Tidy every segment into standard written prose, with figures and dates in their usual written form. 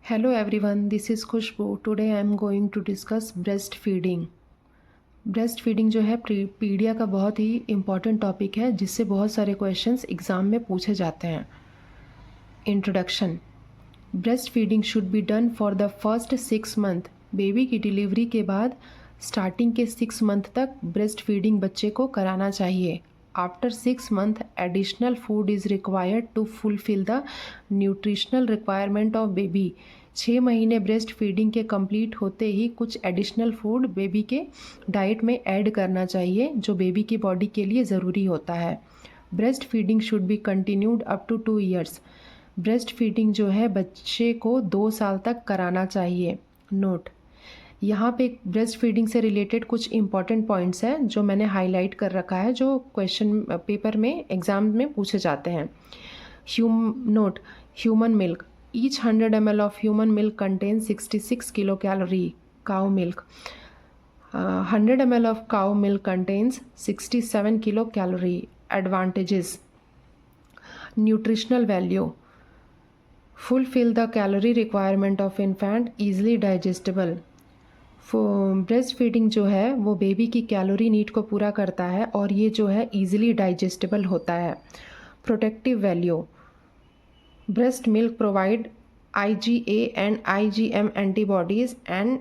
Hello everyone, this is Khushbu. Today I am going to discuss breastfeeding. Breast feeding जो है पीडिया का बहुत ही important topic है जिससे बहुत सारे क्वेश्चंस एग्ज़ाम में पूछे जाते हैं। Introduction. Breast feeding should be done for the first 6 month. Baby की डिलीवरी के बाद स्टार्टिंग के 6 मंथ तक ब्रेस्ट फीडिंग बच्चे को कराना चाहिए। After 6 month additional food is required to fulfill the nutritional requirement of baby. 6 महीने ब्रेस्ट फीडिंग के कंप्लीट होते ही कुछ एडिशनल फूड बेबी के डाइट में ऐड करना चाहिए जो बेबी की बॉडी के लिए ज़रूरी होता है। Breast feeding should be continued up to 2 years. Breast feeding जो है बच्चे को 2 साल तक कराना चाहिए। नोट, यहाँ पे ब्रेस्ट फीडिंग से रिलेटेड कुछ इंपॉर्टेंट पॉइंट्स हैं जो मैंने हाईलाइट कर रखा है जो क्वेश्चन पेपर में एग्ज़ाम में पूछे जाते हैं। Note, human milk, each 100 ml of human milk contain 66 kilo calorie. Cow milk, 100 ml of cow milk contains 67 kilo calorie. Advantages, nutritional value, fulfill the calorie requirement of infant, easily digestible। Breast feeding जो है वो baby की calorie need को पूरा करता है और ये जो है ईजिली डाइजेस्टेबल होता है। Protective value, breast milk provide IgA and IgM antibodies and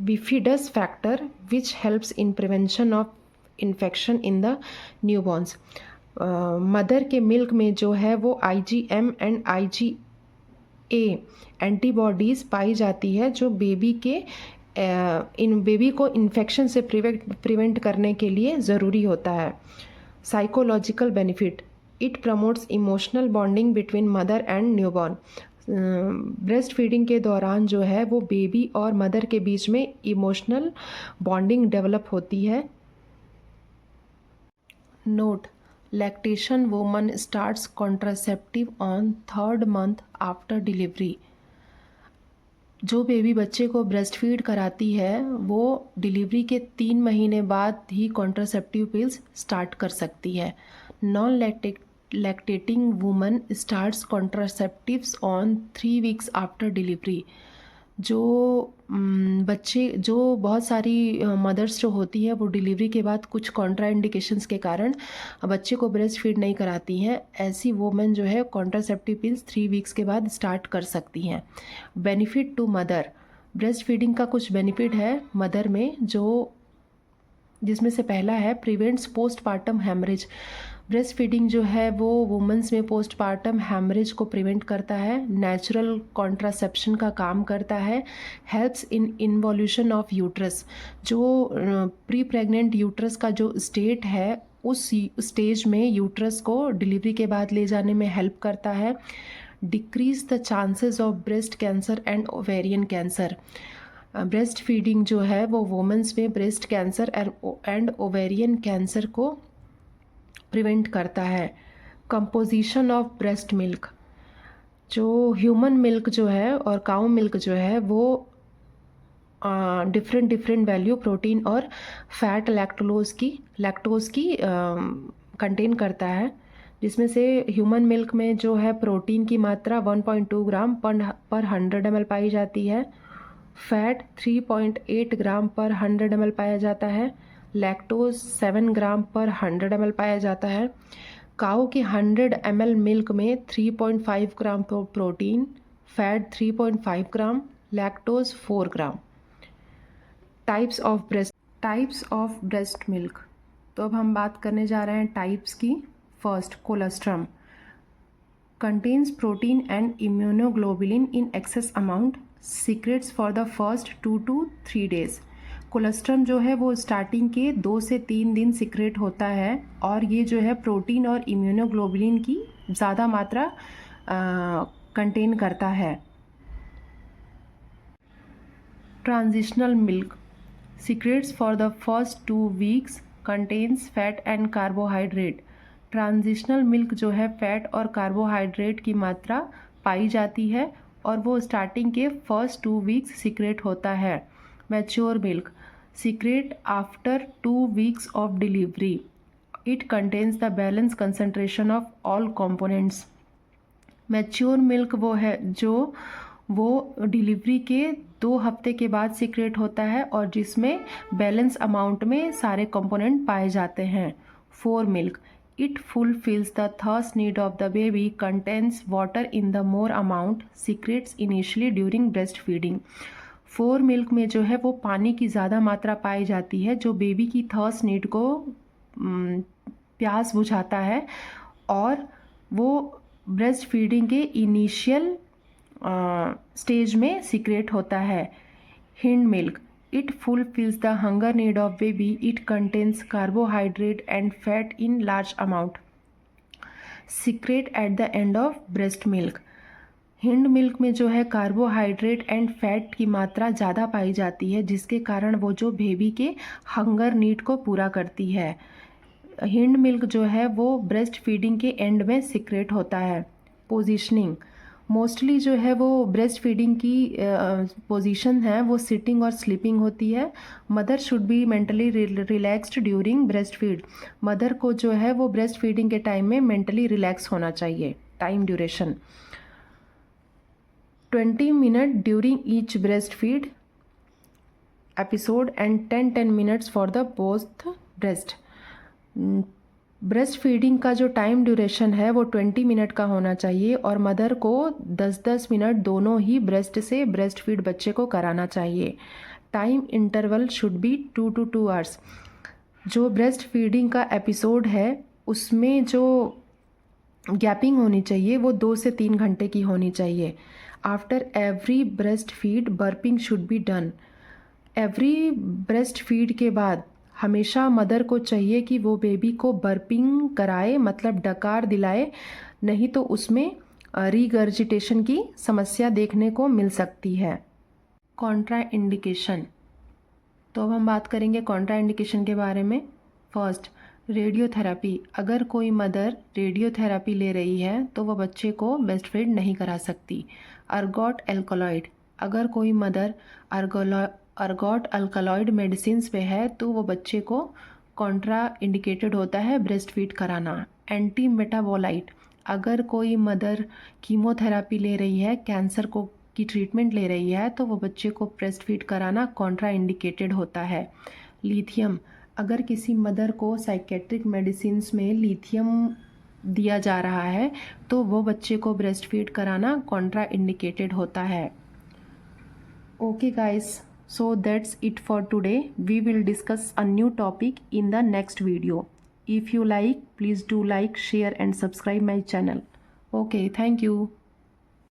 bifidus factor which helps in prevention of infection in the newborn's. Mother के मिल्क में जो है वो IgM एंड IgA एंटीबॉडीज़ पाई जाती है जो बेबी को इन्फेक्शन से प्रिवेंट करने के लिए ज़रूरी होता है। Psychological benefit, it promotes emotional bonding between mother and newborn. Breast feeding के दौरान जो है वो बेबी और मदर के बीच में इमोशनल बॉन्डिंग डेवलप होती है। Note, lactation woman starts contraceptive on 3rd month after delivery. जो बेबी बच्चे को ब्रेस्ट फीड कराती है वो डिलीवरी के 3 महीने बाद ही कॉन्ट्रासेप्टिव पिल्स स्टार्ट कर सकती है। Non lactating woman starts contraceptives on 3 weeks after delivery. जो बहुत सारी मदर्स जो होती हैं वो डिलीवरी के बाद कुछ कॉन्ट्राइंडिकेशंस के कारण बच्चे को ब्रेस्ट फीड नहीं कराती हैं, ऐसी वुमेन जो है कॉन्ट्रासेप्टिव पिल्स 3 weeks के बाद स्टार्ट कर सकती हैं। Benefit to mother, breast feeding का कुछ बेनिफिट है मदर में जिसमें से पहला है prevents postpartum haemorrhage. Breast feeding जो है वो वुमेंस में पोस्टपार्टम हैमरेज को प्रिवेंट करता है, नेचुरल कॉन्ट्रासेप्शन का काम करता है, helps in involution of uterus. जो प्री प्रेग्नेंट यूट्रस का जो स्टेट है उस स्टेज में यूट्रस को डिलीवरी के बाद ले जाने में हेल्प करता है। Decrease the chances of breast cancer and ovarian cancer. Breast feeding जो है वो वुमेंस में breast cancer and ovarian cancer को प्रिवेंट करता है। कंपोजिशन ऑफ ब्रेस्ट मिल्क, जो ह्यूमन मिल्क जो है और काउ मिल्क जो है वो डिफरेंट वैल्यू प्रोटीन और फैट लैक्टोज की कंटेन करता है, जिसमें से ह्यूमन मिल्क में जो है प्रोटीन की मात्रा 1.2 ग्राम पर 100 ml पाई जाती है, फैट 3.8 ग्राम पर 100 ml पाया जाता है, लैक्टोज 7 ग्राम पर 100 ml पाया जाता है। काऊ की 100 ml मिल्क में 3.5 gram protein, fat 3.5 gram, lactose 4 gram. Types of breast milk. तो अब हम बात करने जा रहे हैं टाइप्स की। First, colostrum contains protein and immunoglobulin in excess amount, secrets for the first 2 to 3 days। Colostrum जो है वो स्टार्टिंग के 2 से 3 दिन सीक्रेट होता है और ये जो है प्रोटीन और इम्यूनोग्लोबुलिन की ज़्यादा मात्रा कंटेन करता है। Transitional milk, secrets for the first 2 weeks contains fat and carbohydrate. Transitional milk जो है फैट और कार्बोहाइड्रेट की मात्रा पाई जाती है और वो स्टार्टिंग के फर्स्ट 2 weeks सीक्रेट होता है। Mature milk, secret after 2 weeks of delivery. It contains the balance concentration of all components. Mature milk वो है जो वो डिलीवरी के 2 हफ्ते के बाद सीक्रेट होता है और जिसमें बैलेंस अमाउंट में सारे कंपोनेंट पाए जाते हैं। Fore milk, it fulfills the thirst need of the baby, contains water in the more amount, secrets initially during breast feeding. Fore milk में जो है वो पानी की ज़्यादा मात्रा पाई जाती है जो बेबी की थर्स्ट नीड को प्यास बुझाता है और वो ब्रेस्ट फीडिंग के इनिशियल स्टेज में सीक्रेट होता है। Hind milk, it fulfills the hunger need of baby, it contains carbohydrate and fat in large amount, secret at the end of breast milk. Hind milk में जो है carbohydrate and fat की मात्रा ज़्यादा पाई जाती है जिसके कारण वो जो बेबी के हंगर नीड को पूरा करती है। हिंड मिल्क जो है वो ब्रेस्ट फीडिंग के एंड में सीक्रेट होता है। पोजीशनिंग, मोस्टली जो है वो ब्रेस्ट फीडिंग की पोजीशन है वो सिटिंग और स्लीपिंग होती है। Mother should be mentally relaxed during breast feed, mother को जो है वो ब्रेस्ट फीडिंग के टाइम में मेंटली रिलैक्स होना चाहिए। Time duration 20 minute during each breast feed episode and 10 minutes for the both breast. Breast feeding का जो टाइम ड्यूरेशन है वो 20 मिनट का होना चाहिए और मदर को 10-10 मिनट दोनों ही ब्रेस्ट से ब्रेस्ट फीड बच्चे को कराना चाहिए। Time interval should be 2 to 2 hours। जो ब्रेस्ट फीडिंग का एपिसोड है उसमें जो गैपिंग होनी चाहिए वो 2 से 3 घंटे की होनी चाहिए। After every breast feed burping should be done. Every breast feed के बाद हमेशा मदर को चाहिए कि वो बेबी को बर्पिंग कराए, मतलब डकार दिलाए, नहीं तो उसमें रीगर्जिटेशन की समस्या देखने को मिल सकती है। कॉन्ट्रा इंडिकेशन, तो अब हम बात करेंगे कॉन्ट्रा इंडिकेशन के बारे में। First, radiotherapy. अगर कोई मदर रेडियोथेरेपी ले रही है तो वह बच्चे को ब्रेस्ट फीड नहीं करा सकती। अर्गोट एल्कलॉइड, अगर कोई मदर अर्गोट अल्कलॉइड मेडिसिन पे है तो वो बच्चे को कॉन्ट्रा इंडिकेटेड होता है ब्रेस्ट फीड कराना। एंटी मेटाबोलाइट, अगर कोई मदर कीमोथेरेपी ले रही है, कैंसर को की ट्रीटमेंट ले रही है तो वो बच्चे को ब्रेस्ट फीड कराना कॉन्ट्रा इंडिकेटेड होता है। लिथियम, अगर किसी मदर को साइकेट्रिक मेडिसिन में लिथियम दिया जा रहा है तो वो बच्चे को ब्रेस्ट फीड कराना कॉन्ट्रा इंडिकेटेड होता है। Okay guys, so that's it for today. We will discuss a new topic in the next video. If you like, please do like, share and subscribe my channel. Okay, thank you.